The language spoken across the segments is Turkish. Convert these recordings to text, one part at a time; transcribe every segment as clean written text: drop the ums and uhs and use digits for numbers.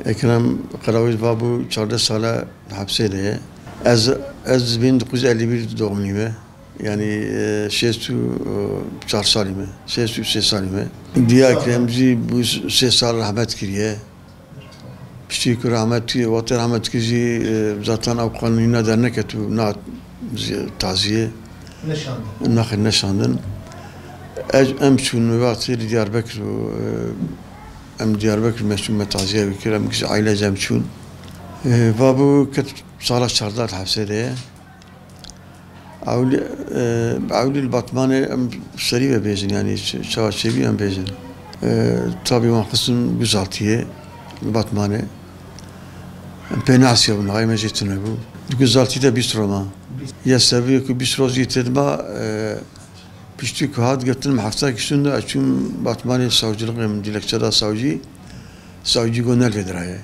Ekrem Karaviz Babu 14 sala hapsede. Ez 1951 doğumluyum. Yani 64 salime, 63 salime. Diye Ekremci bu 3 sal rahmet kiriye. Pişti ki rahmeti, vatan rahmet kirici zaten o kanununa dernek etu na taziye. Neşandın. Em şunu vakti Diyarbakır em Diyarbakır meşhur metaziye bikir em kişi aile cemçun. Babu ket sala 14 hapsede. Avli Batman'ı seri ve bezin yani çavaşevi em bezin. Tabii mahkısın güzeltiye Batman'ı. Penasya bunu aymecetine bu. Güzeltiye de bistroma. Ya seviyor ki bistroz yitirma pişti ki had getirin hafta kişinde açım Batman'ı savcılık hem dilekçede savcı gönel vediraya.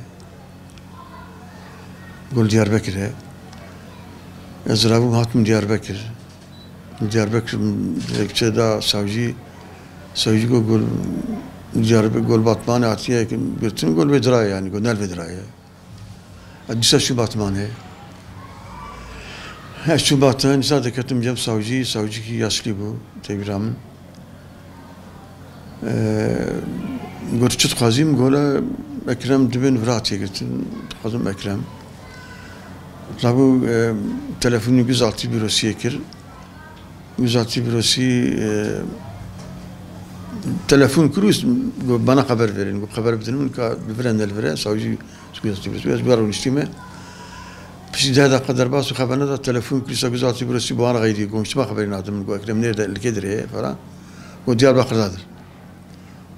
Gol Diyarbakır'a. Ezrabım hatım Diyarbakır. Diyarbakır dilekçede savcı gol Diyarbakır gol Batman'ı atiye bütün gol vediraya yani gönel vediraya. Adisa şu Batman'ı. Şu Batman'ı sadece ketim cem savcı ki yaşlı bu tebiramın. Görçüt kazım gola Ekrem dibin vratiye gittim. Kazım Ekrem. Rabu telefonu 106 bürosu yekir. 106 bürosu telefon kuruz bana haber verin. Bu haber bitirin ki bilen elvere savcı 106 bürosu. Bir arun istime. Pişi daha kadar bazı haberine de telefon kuruz 106 bürosu bu ana gayri konuşma haberini aldım. Bu Ekrem nerede ilkedir falan. O Diyarbakır'dadır.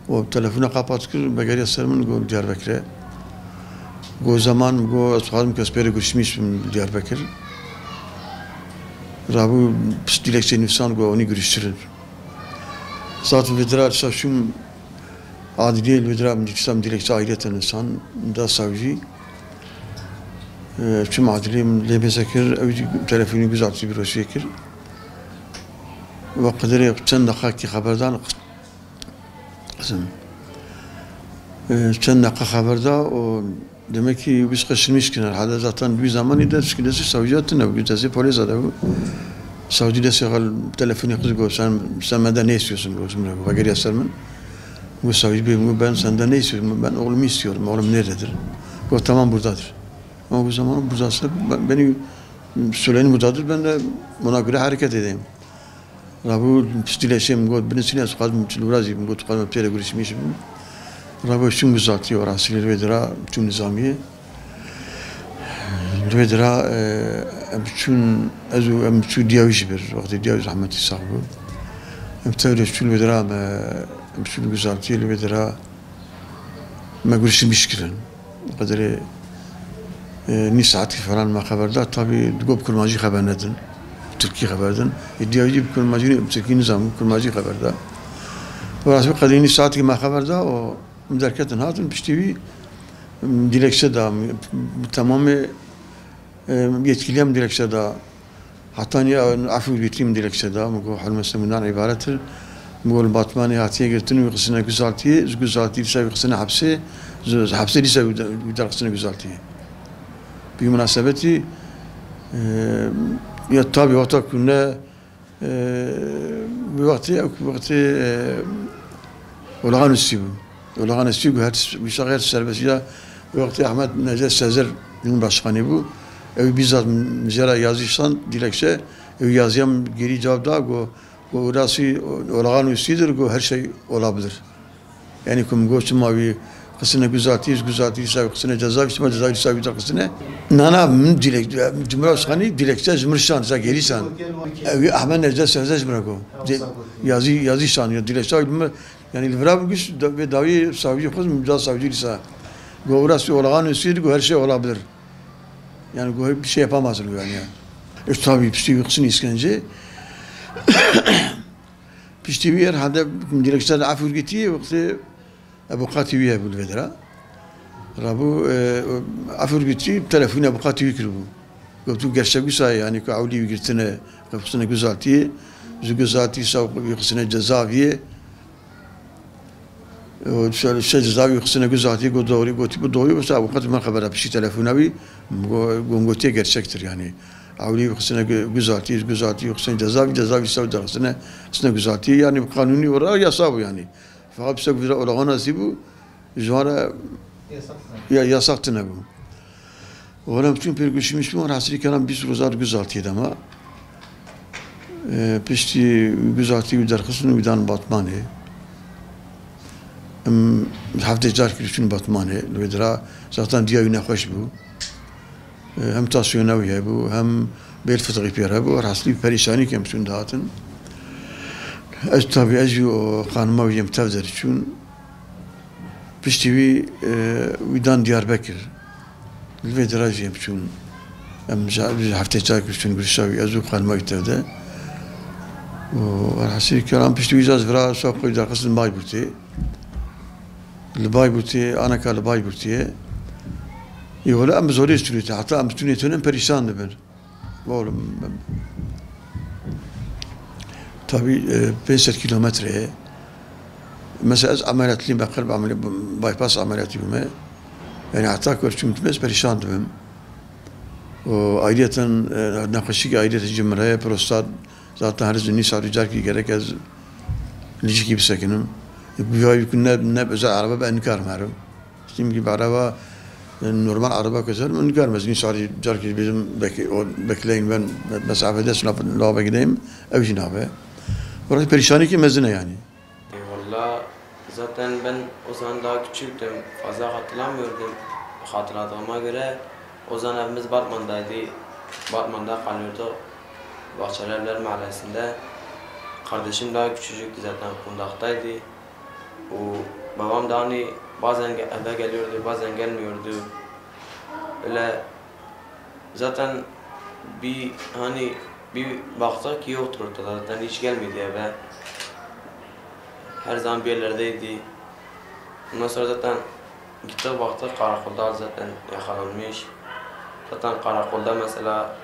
O telefonu kapatıp begeriye sarımın Diyarbakır'a. O zaman o ashabım kasperi görüşmüşüm Diyarbakır. Rabu dilekçe nüfsan onu görüştürür. Zaten vidra şaşım adliye vidra meclisam dilekçe ayrıca insan da savcı. Tüm adliyem lebezekir telefonu güzelce bir şekil. Ve kaderi çend dakika haberdan kızım. Çend dakika haberde o demek ki biz kaçırmış ki herhalde zaten bir zaman ider şikilesi savcıyatın ne gütesi polis adamı savcı da segal telefonu kızı sen benden ne istiyorsun gözümle bakar yasarmın bu savcı ben senden ne istiyorum ben oğlumu istiyorum oğlum nerededir o tamam buradadır ama bu zaman buradaysa beni söyleyin buradadır ben de buna göre hareket edeyim bu stileşim god birisine sıkazım çılgırazım god sıkazım pere görüşmüşüm Rabu şun güzelti var aslında vedra tüm nizamiye vedra bütün azu bütün diyaviş bir vakti diyaviş rahmeti sahibi emtavle şun vedra bütün güzelti vedra ma görüşmüş kiren kaderi ni saati falan ma haberdar tabi gob kurmacı haber nedin Türkiye haberden diyaviş kurmacı Türkiye nizam kurmacı haberde Orası kaderi ni saati ma haberde o Derketin hatun piştiği dilekçe da tamamı yetkiliyim dilekçe da hatta ni afu bitim dilekçe da bu halmesi bundan ibarettir. Bu Batman'ı hatiye getirin ve kısına güzelti ise kısına hapse ise kısına güzelti. Bir münasebeti ya tabi ortak günde bir vakti olağan üstü Olağan istiyor her bir şahıs serbestçe vakti Ahmet Necdet Sezer Cumhurbaşkanı bu. Bizzat müzera yazışsan dilekçe yazıyam geri cevap da o orası olağan üstüdür her şey olabilir. Yani kum goçum abi kısına güzelti kısına ceza kısına nana dilekçe Cumhurbaşkanı dilekçe Cumhurbaşkanı gerisan. Ahmet Necdet Sezer yazışsan dilekçe yani livra güç ve davi savcı kız mücadele savcı ise orası olağan üstüdür her şey olabilir. Yani bir şey yapamazsın yani. Tabii piştiği kısın iskence piştiği yer hada dilekçede afur gitti vakti avukatı üye bu vedra. Rabu afur gitti telefonu avukatı yükür bu. Götü gerçek ise yani ki avli girtine kısına güzelti güzelti savcı kısına cezaviye وشال جزاوي خصنا جزاتي قو دوري قوتي بدوري بس وقت ما خبرها بشي تلفوني قوتي غير شكتر يعني عولي خصنا جزاتي خصنا جزاوي سود خصنا جزاتي يعني قانوني ورا يصاب يعني فقط بس ولا غنا سيبو جوانا يا ساقتنا بو ولا bütün pergüşmüş mü rasli kelam bir rozar güzelti ama pişti güzelti bir derkısını birden batmanı hafta car kirişin batmanı vedra zaten diye yine hoş bu hem tasyona bu hem bel fıtri piyara bu rasli perişani kem bütün dağıtın az tabi az o kanıma yem tavzer için pişti birden Diyarbakır الفيدرا جيم شون أم هفتة جاك شون قرشاوي أزوق خان ما يتبدا وحسيت كلام بيشتوي جاز فرا سوق يدار قصد باي بوتي الباي بوتي أنا كالباي بوتي يقول أم زوري استريت حتى أم استريت تونم بريشان نبر والله tabi 5 kilometre mesela az ameliyatlı bakır ameliyat bypass ameliyatı mı yani hatta körçüm tümez perişandım. O ayrıyeten nakışı ayrıyeten cimraya prostat zaten her zünni sarıcar ki gerek az lici gibi sakinim. Bu ay ne özel araba ben karmarım. Şimdi gibi araba normal araba keser ben karmaz. Ni sarıcar ki bizim bekleyin ben mesafede sınıf lava gideyim ev jinabe. Orası perişani ki mezine yani. Vallahi zaten ben o zaman daha küçüktüm, fazla hatırlamıyordum. Hatırladığıma göre o zaman evimiz Batman'daydı. Batman'da kalıyorduk. Bahçelievler Mahallesi'nde. Kardeşim daha küçücüktü zaten, kundaktaydı. Babam da hani bazen eve geliyordu, bazen gelmiyordu. Öyle zaten bir baktık ki yoktur ortada, zaten hiç gelmedi eve. Her zaman bir yerlerdeydi. Ondan sonra zaten gittik baktık karakolda zaten yakalanmış. Zaten karakolda mesela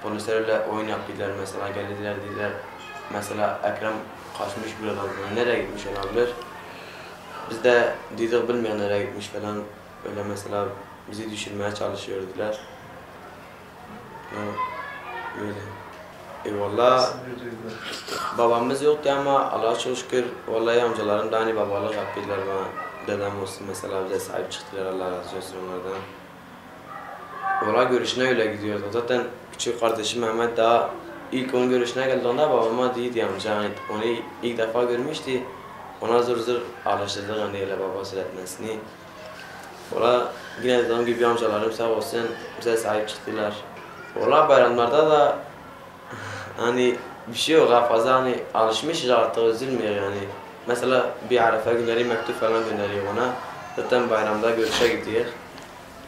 polislerle oyun yaptılar mesela geldiler dediler. Mesela Ekrem kaçmış bir adam, nereye gitmiş olabilir? Biz de dedik bilmeyen nereye gitmiş falan. Öyle mesela bizi düşürmeye çalışıyordular. Böyle. Vallahi babamız yoktu ama Allah'a çok şükür vallahi amcalarım da hani babalık yaptılar bana. Dedem olsun mesela bize sahip çıktılar, Allah razı olsun onlardan. Vallahi görüşüne öyle gidiyordu. Zaten küçük kardeşim Mehmet daha ilk onun görüşüne geldiğinde babama dedi amca yani onu ilk defa görmüştü. Ona zor alıştırdık hani öyle babası etmesini. Vallahi yine dediğim gibi amcalarım sağ olsun bize sahip çıktılar. Vallahi bayramlarda da hani bir şey yok fazla hani alışmışız artık üzülmüyor yani. Mesela bir Arefe günleri mektup falan gönderiyor ona. Zaten bayramda görüşe gidiyor.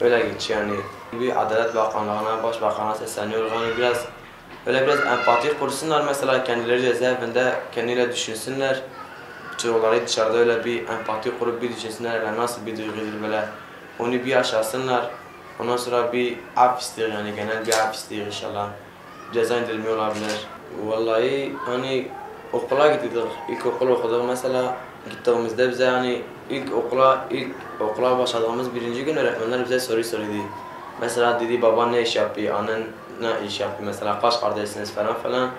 Öyle geçiyor yani. Bir Adalet Bakanlığı'na, Başbakan'a sesleniyor. Yani biraz empati kursunlar mesela kendileri cezaevinde kendiyle düşünsünler. Çocukları dışarıda öyle bir empati kurup bir düşünsünler yani nasıl bir duygudur böyle. Onu bir yaşasınlar. Ondan sonra bir af istiyor yani genel bir af istiyor inşallah. Ceza indirilme olabilir. Vallahi hani okula gittik. İlk okul okuduk mesela gittiğimizde bize hani ilk okula başladığımız birinci gün öğretmenler bize soru sordu. Mesela dedi baban ne iş yapıyor, annen ne iş yapıyor mesela kaç kardeşsiniz falan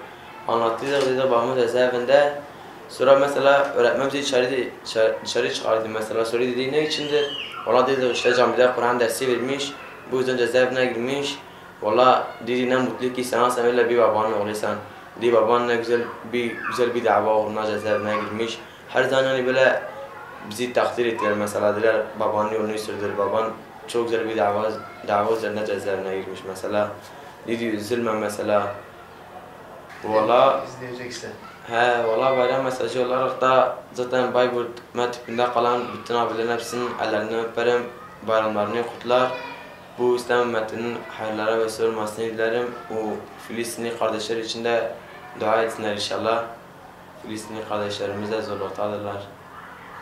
anlattıydık dedi babamın cezaevinde. Sonra mesela öğretmen bizi dışarı çıkardı mesela soru dedi ne içindir? Valla dedi işte camide Kur'an dersi vermiş, bu yüzden cezaevine girmiş. Valla dedi ne mutlu ki sen öyle bir babanın oğluysan. Dedi baban ne güzel bir dava uğruna cezaevine girmiş. Her zaman hani böyle bizi takdir ettiler mesela dediler babanın yolunu sürdür. Baban çok güzel bir dava üzerine cezaevine girmiş mesela. Dedi üzülme mesela. Valla izleyeceksin. Valla bayram mesajı olarak da zaten Bayburt tipinde kalan bütün abilerin hepsinin ellerinden öperim, bayramlarını kutlar. Bu İslam ümmetinin hayırlara vesile olmasını dilerim. Bu Filistinli kardeşler için de dua etsinler inşallah. Filistinli kardeşlerimiz de zorluktadırlar.